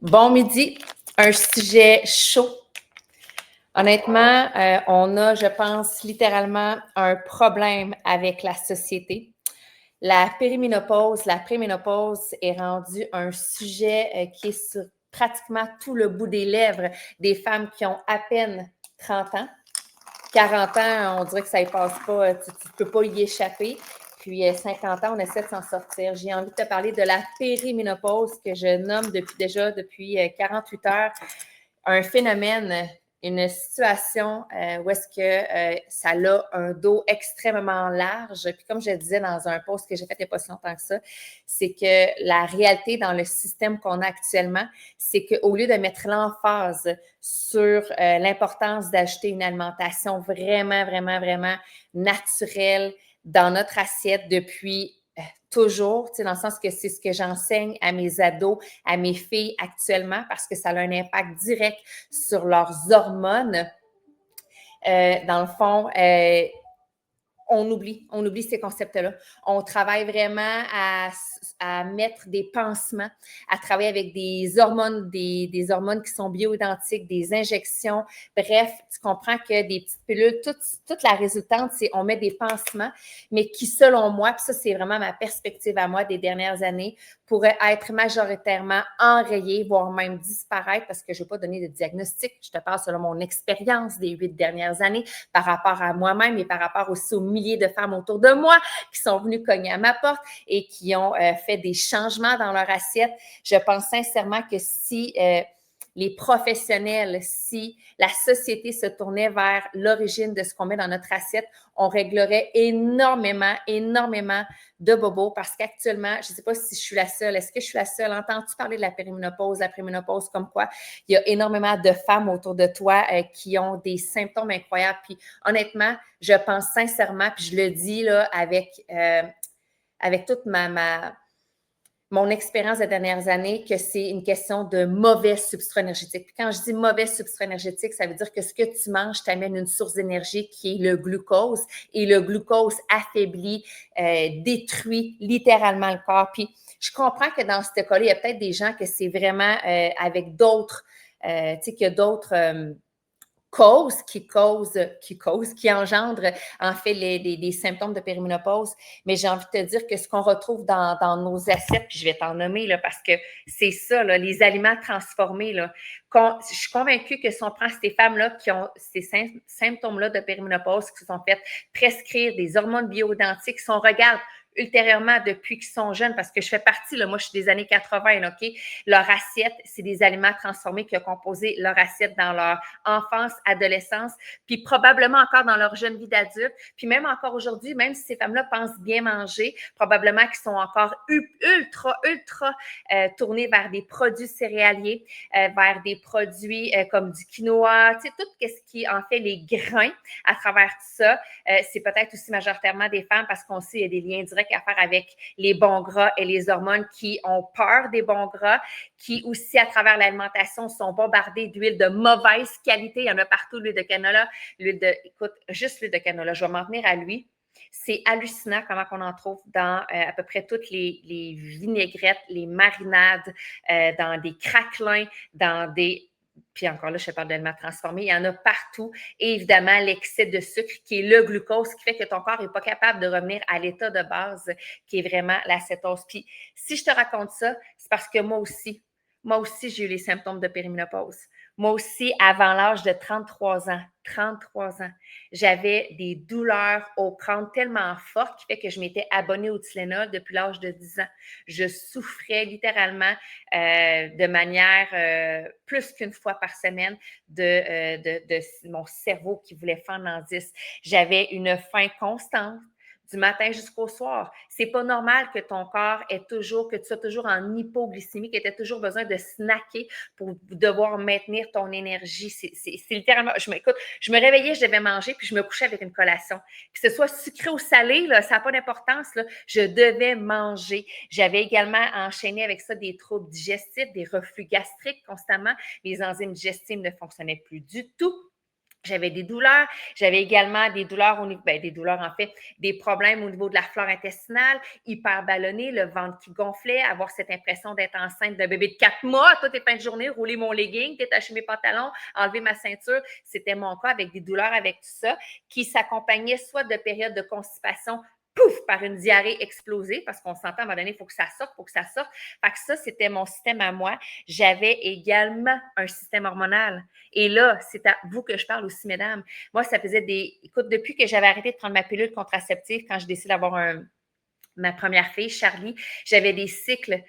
Bon midi, un sujet chaud. Honnêtement, on a, je pense, littéralement un problème avec la société. La périménopause, la préménopause est rendue un sujet qui est sur pratiquement tout le bout des lèvres des femmes qui ont à peine 30 ans. 40 ans, on dirait que ça y passe pas, tu ne peux pas y échapper. Puis 50 ans, on essaie de s'en sortir. J'ai envie de te parler de la périménopause que je nomme depuis 48 heures un phénomène, une situation où est-ce que ça a un dos extrêmement large. Puis comme je disais dans un post que j'ai fait il n'y a pas si longtemps que ça, c'est que la réalité dans le système qu'on a actuellement, c'est qu'au lieu de mettre l'emphase sur l'importance d'ajouter une alimentation vraiment, vraiment, vraiment naturelle dans notre assiette depuis toujours, dans le sens que c'est ce que j'enseigne à mes ados, à mes filles actuellement, parce que ça a un impact direct sur leurs hormones. Dans le fond, on oublie ces concepts-là. On travaille vraiment à mettre des pansements, à travailler avec des hormones qui sont bioidentiques, des injections. Bref, tu comprends que des petites pilules, toute la résultante, c'est on met des pansements, mais qui, selon moi, puis ça, c'est vraiment ma perspective à moi des dernières années, pourraient être majoritairement enrayés, voire même disparaître, parce que je ne vais pas donner de diagnostic. Je te parle selon mon expérience des 8 dernières années par rapport à moi-même et par rapport aussi aux milliers de femmes autour de moi qui sont venues cogner à ma porte et qui ont fait des changements dans leur assiette. Je pense sincèrement que si les professionnels, si la société se tournait vers l'origine de ce qu'on met dans notre assiette, on réglerait énormément, énormément de bobos parce qu'actuellement, je ne sais pas si je suis la seule. Est-ce que je suis la seule? Entends-tu parler de la périménopause, comme quoi il y a énormément de femmes autour de toi qui ont des symptômes incroyables. Puis honnêtement, je pense sincèrement, puis je le dis là avec toute mon expérience des dernières années, que c'est une question de mauvais substrat énergétique. Puis quand je dis mauvais substrat énergétique, ça veut dire que ce que tu manges t'amène une source d'énergie qui est le glucose. Et le glucose affaiblit, détruit littéralement le corps. Puis je comprends que dans ce cas-là, il y a peut-être des gens que c'est vraiment avec d'autres, tu sais, qu'il y a d'autres qui engendrent en fait des symptômes de périménopause. Mais j'ai envie de te dire que ce qu'on retrouve dans nos assiettes, puis je vais t'en nommer là, parce que c'est ça, là, les aliments transformés. Là, je suis convaincue que si on prend ces femmes-là qui ont ces symptômes-là de périménopause, qui se sont faites prescrire des hormones bioidentiques, si on regarde ultérieurement depuis qu'ils sont jeunes, parce que je fais partie, là, moi je suis des années 80, là, OK? Leur assiette, c'est des aliments transformés qui ont composé leur assiette dans leur enfance, adolescence, puis probablement encore dans leur jeune vie d'adulte, puis même encore aujourd'hui, même si ces femmes-là pensent bien manger, probablement qu'ils sont encore ultra tournées vers des produits céréaliers, vers des produits comme du quinoa, tu sais, tout ce qui en fait les grains à travers tout ça. C'est peut-être aussi majoritairement des femmes parce qu'on sait qu'il y a des liens directs à faire avec les bons gras et les hormones qui ont peur des bons gras, qui aussi, à travers l'alimentation, sont bombardées d'huile de mauvaise qualité. Il y en a partout, l'huile de canola, écoute, juste l'huile de canola, je vais m'en tenir à lui. C'est hallucinant comment on en trouve dans à peu près toutes les vinaigrettes, les marinades, dans des craquelins, dans des... Puis encore là, je te parle d'aliments transformés, il y en a partout. Et évidemment, l'excès de sucre qui est le glucose qui fait que ton corps n'est pas capable de revenir à l'état de base qui est vraiment l'acétose. Puis si je te raconte ça, c'est parce que moi aussi, j'ai eu les symptômes de périménopause. Moi aussi, avant l'âge de 33 ans, j'avais des douleurs au crâne tellement fortes qui fait que je m'étais abonnée au Tylenol depuis l'âge de 10 ans. Je souffrais littéralement de manière plus qu'une fois par semaine de mon cerveau qui voulait fendre en 10. J'avais une faim constante du matin jusqu'au soir. C'est pas normal que ton corps que tu sois toujours en hypoglycémie, que tu aies toujours besoin de snacker pour devoir maintenir ton énergie. C'est littéralement, je me réveillais, je devais manger, puis je me couchais avec une collation. Que ce soit sucré ou salé, là, ça n'a pas d'importance, là, je devais manger. J'avais également enchaîné avec ça des troubles digestifs, des reflux gastriques constamment. Les enzymes digestives ne fonctionnaient plus du tout. J'avais des douleurs. J'avais également des douleurs au niveau, des douleurs en fait, des problèmes au niveau de la flore intestinale, hyper ballonné, le ventre qui gonflait, avoir cette impression d'être enceinte d'un bébé de 4 mois, toutes les fins de journée, rouler mon legging, détacher mes pantalons, enlever ma ceinture. C'était mon cas avec des douleurs avec tout ça, qui s'accompagnaient soit de périodes de constipation, pouf, par une diarrhée explosée, parce qu'on s'entend à un moment donné, il faut que ça sorte, il faut que ça sorte. Fait que ça, c'était mon système à moi. J'avais également un système hormonal. Et là, c'est à vous que je parle aussi, mesdames. Moi, ça faisait écoute, depuis que j'avais arrêté de prendre ma pilule contraceptive, quand j'ai décidé d'avoir ma première fille, Charlie, j'avais des cycles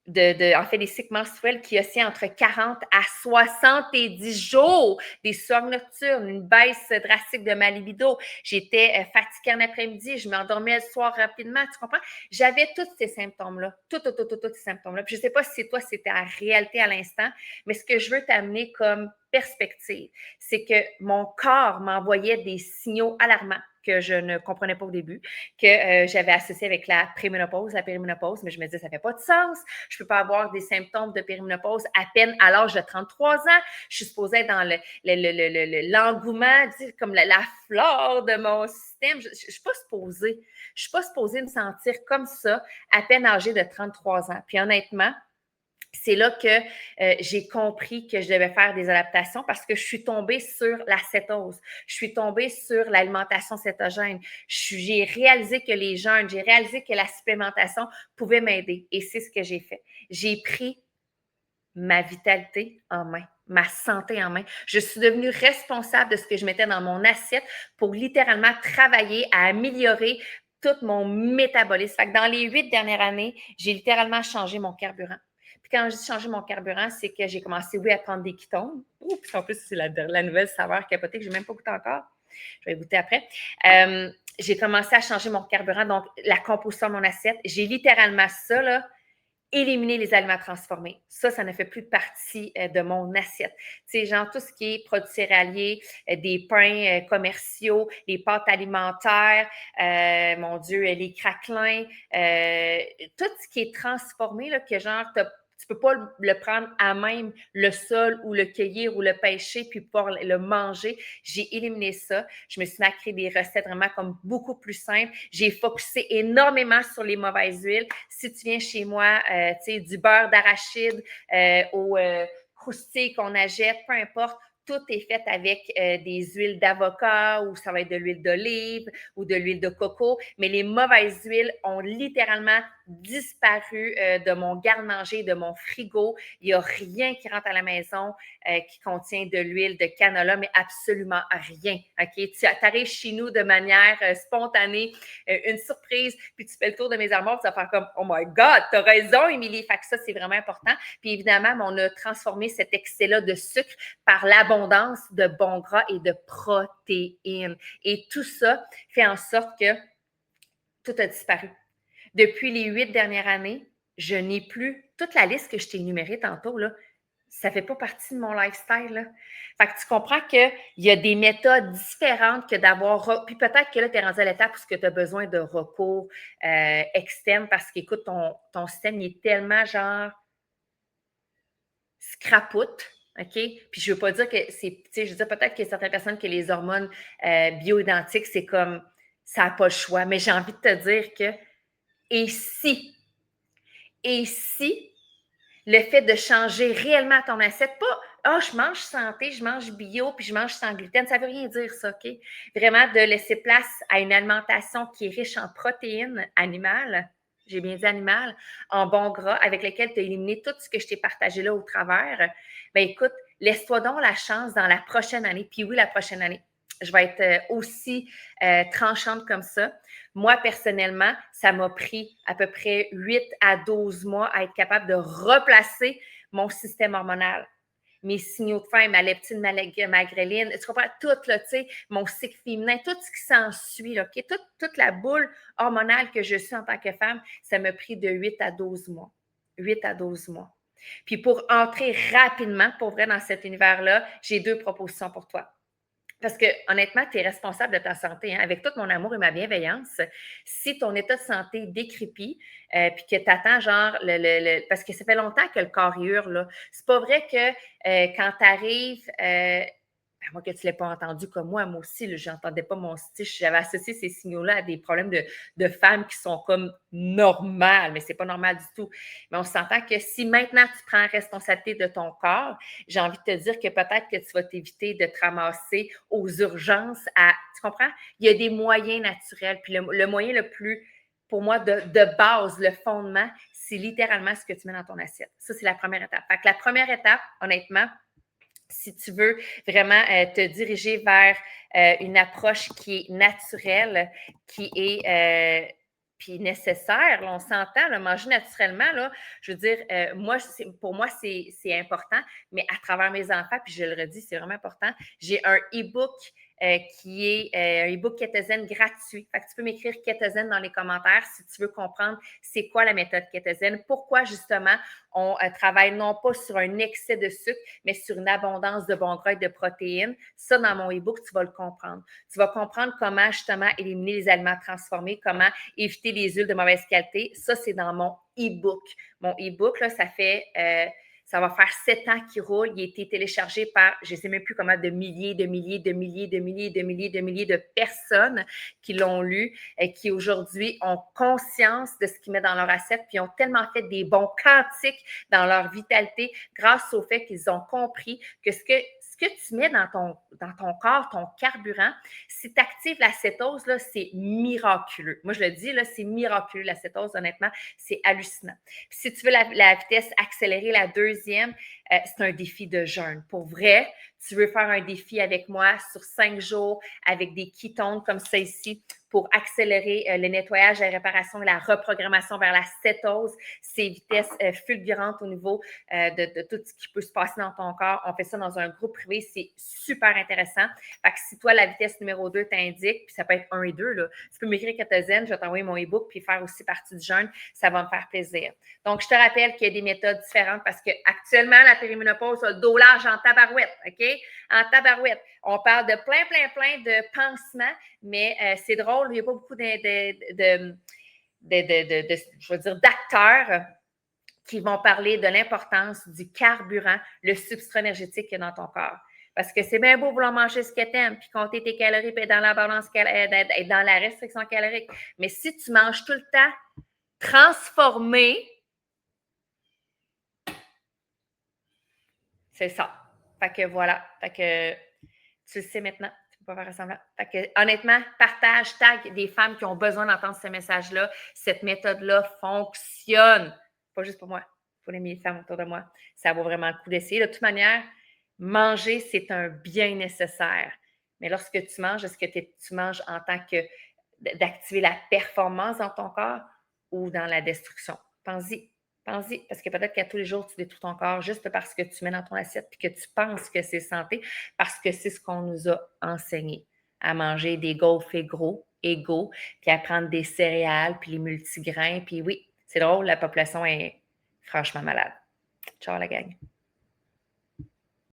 en fait, des cycles menstruels qui oscillaient entre 40 à 70 jours, des sommes nocturnes, une baisse drastique de ma libido. J'étais fatiguée en après-midi, je m'endormais le soir rapidement, tu comprends? J'avais tous ces symptômes-là, tous ces symptômes-là. Puis je ne sais pas si toi, c'était la réalité à l'instant, mais ce que je veux t'amener comme perspective, c'est que mon corps m'envoyait des signaux alarmants que je ne comprenais pas au début, que j'avais associé avec la préménopause, la périménopause, mais je me disais, ça ne fait pas de sens. Je ne peux pas avoir des symptômes de périménopause à peine à l'âge de 33 ans. Je suis supposée être dans l'engouement, comme la flore de mon système. Je ne suis pas supposée. Je ne suis pas supposée me sentir comme ça à peine âgée de 33 ans. Puis honnêtement, c'est là que j'ai compris que je devais faire des adaptations parce que je suis tombée sur la cétose. Je suis tombée sur l'alimentation cétogène. J'ai réalisé que les jeûnes, j'ai réalisé que la supplémentation pouvait m'aider. Et c'est ce que j'ai fait. J'ai pris ma vitalité en main, ma santé en main. Je suis devenue responsable de ce que je mettais dans mon assiette pour littéralement travailler à améliorer tout mon métabolisme. Fait que dans les 8 dernières années, j'ai littéralement changé mon carburant. Puis quand je dis changer mon carburant, c'est que j'ai commencé, oui, à prendre des ketones. Puis en plus, c'est la nouvelle saveur capotée que je n'ai même pas goûté encore. Je vais goûter après. J'ai commencé à changer mon carburant, donc la composition de mon assiette. J'ai littéralement ça, là, éliminer les aliments transformés. Ça ne fait plus de partie de mon assiette. Tu sais, genre tout ce qui est produits céréaliers, des pains commerciaux, les pâtes alimentaires, mon Dieu, les craquelins, tout ce qui est transformé, là, que genre, tu peux pas le prendre à même le sol ou le cueillir ou le pêcher puis pouvoir le manger. J'ai éliminé ça. Je me suis mis à créer des recettes vraiment comme beaucoup plus simples. J'ai focusé énormément sur les mauvaises huiles. Si tu viens chez moi, tu sais, du beurre d'arachide au croustilles qu'on achète, peu importe, tout est fait avec des huiles d'avocat ou ça va être de l'huile d'olive ou de l'huile de coco. Mais les mauvaises huiles ont littéralement disparu de mon garde-manger, de mon frigo. Il n'y a rien qui rentre à la maison qui contient de l'huile de canola, mais absolument rien. OK? Tu arrives chez nous de manière spontanée, une surprise, puis tu fais le tour de mes armoires, tu vas faire comme « Oh my God, tu as raison, Émilie! » Fait que ça, c'est vraiment important. Puis évidemment, on a transformé cet excès-là de sucre par l'abondance de bons gras et de protéines. Et tout ça fait en sorte que tout a disparu. Depuis les 8 dernières années, je n'ai plus toute la liste que je t'ai énumérée tantôt, là, ça ne fait pas partie de mon lifestyle. Là. Fait que tu comprends qu'il y a des méthodes différentes que d'avoir. Puis peut-être que là, tu es rendu à l'étape où tu as besoin de recours externe parce qu'écoute, ton système il est tellement genre scrapoute. OK? Puis je ne veux pas dire que c'est. Tu sais, je veux dire peut-être qu'il y a certaines personnes que les hormones bioidentiques, c'est comme ça n'a pas le choix. Mais j'ai envie de te dire que et si, le fait de changer réellement ton assiette, pas « Ah, je mange santé, je mange bio, puis je mange sans gluten », ça ne veut rien dire ça, OK? Vraiment de laisser place à une alimentation qui est riche en protéines animales, j'ai bien dit animales, en bons gras, avec lesquels tu as éliminé tout ce que je t'ai partagé là au travers. Bien écoute, laisse-toi donc la chance dans la prochaine année, puis oui, la prochaine année. Je vais être aussi tranchante comme ça. Moi, personnellement, ça m'a pris à peu près 8 à 12 mois à être capable de replacer mon système hormonal. Mes signaux de faim, ma leptine, ma magréline, tu comprends? Tout, là, tu sais, mon cycle féminin, tout ce qui s'ensuit, OK? Toute la boule hormonale que je suis en tant que femme, ça m'a pris de 8 à 12 mois. 8 à 12 mois. Puis pour entrer rapidement, pour vrai, dans cet univers-là, j'ai 2 propositions pour toi. Parce que honnêtement, tu es responsable de ta santé. Hein? Avec tout mon amour et ma bienveillance, si ton état de santé décrépit, puis que tu attends genre parce que ça fait longtemps que le corps hurle, là. C'est pas vrai que quand tu arrives, à moins que tu ne l'aies pas entendu comme moi aussi, je n'entendais pas mon style. J'avais associé ces signaux-là à des problèmes de femmes qui sont comme normales, mais ce n'est pas normal du tout. Mais on s'entend que si maintenant tu prends responsabilité de ton corps, j'ai envie de te dire que peut-être que tu vas t'éviter de te ramasser aux urgences tu comprends? Il y a des moyens naturels. Puis le moyen le plus, pour moi, de base, le fondement, c'est littéralement ce que tu mets dans ton assiette. Ça, c'est la première étape. Fait que la première étape, honnêtement, si tu veux vraiment te diriger vers une approche qui est naturelle, qui est puis nécessaire, là, on s'entend, là, manger naturellement, là, je veux dire, pour moi, c'est important, mais à travers mes enfants, puis je le redis, c'est vraiment important, j'ai un e-book qui est un e-book Kétosène gratuit. Fait que tu peux m'écrire Kétosène dans les commentaires si tu veux comprendre c'est quoi la méthode Kétosène, pourquoi justement on travaille non pas sur un excès de sucre, mais sur une abondance de bons gras et de protéines. Ça, dans mon e-book, tu vas le comprendre. Tu vas comprendre comment justement éliminer les aliments transformés, comment éviter les huiles de mauvaise qualité. Ça, c'est dans mon e-book. Mon e-book, là, ça va faire 7 ans qu'il roule. Il a été téléchargé par, je ne sais même plus comment, de milliers de personnes qui l'ont lu et qui aujourd'hui ont conscience de ce qu'ils mettent dans leur assiette, puis ont tellement fait des bons quantiques dans leur vitalité grâce au fait qu'ils ont compris que ce que tu mets dans ton corps, ton carburant, si tu actives la cétose, là, c'est miraculeux. Moi, je le dis, là, c'est miraculeux, la cétose, honnêtement, c'est hallucinant. Puis si tu veux la vitesse accélérée, la deuxième, c'est un défi de jeûne. Pour vrai, tu veux faire un défi avec moi sur 5 jours avec des ketones comme ça ici pour accélérer le nettoyage, la réparation et la reprogrammation vers la cétose, ces vitesses fulgurantes au niveau de tout ce qui peut se passer dans ton corps. On fait ça dans un groupe privé, c'est super intéressant. Fait que si toi, la vitesse numéro 2 t'indique, puis ça peut être 1 et 2, là, tu peux m'écrire Kétosène, je vais t'envoyer mon e-book puis faire aussi partie du jeûne, ça va me faire plaisir. Donc, je te rappelle qu'il y a des méthodes différentes parce qu'actuellement, la périménopause a le dos large en tabarouette, OK? En tabarouette. On parle de plein de pansements, mais c'est drôle, il n'y a pas beaucoup je veux dire, d'acteurs qui vont parler de l'importance du carburant, le substrat énergétique qu'il y a dans ton corps. Parce que c'est bien beau vouloir manger ce que tu aimes, puis compter tes calories, puis être dans la balance, être dans la restriction calorique. Mais si tu manges tout le temps transformé, c'est ça. Fait que voilà. Fait que tu le sais maintenant. Tu peux pas faire semblant. Fait que honnêtement, partage, tag des femmes qui ont besoin d'entendre ce message-là. Cette méthode-là fonctionne. Pas juste pour moi, pour les milliers de femmes autour de moi. Ça vaut vraiment le coup d'essayer. De toute manière, manger, c'est un bien nécessaire. Mais lorsque tu manges, est-ce que tu manges en tant que d'activer la performance dans ton corps ou dans la destruction? Pense-y. Pense-y, parce que peut-être qu'à tous les jours, tu détruis ton corps juste parce que tu mets dans ton assiette et que tu penses que c'est santé, parce que c'est ce qu'on nous a enseigné, à manger des gaufres égaux, puis à prendre des céréales, puis les multigrains, puis oui, c'est drôle, la population est franchement malade. Ciao la gang!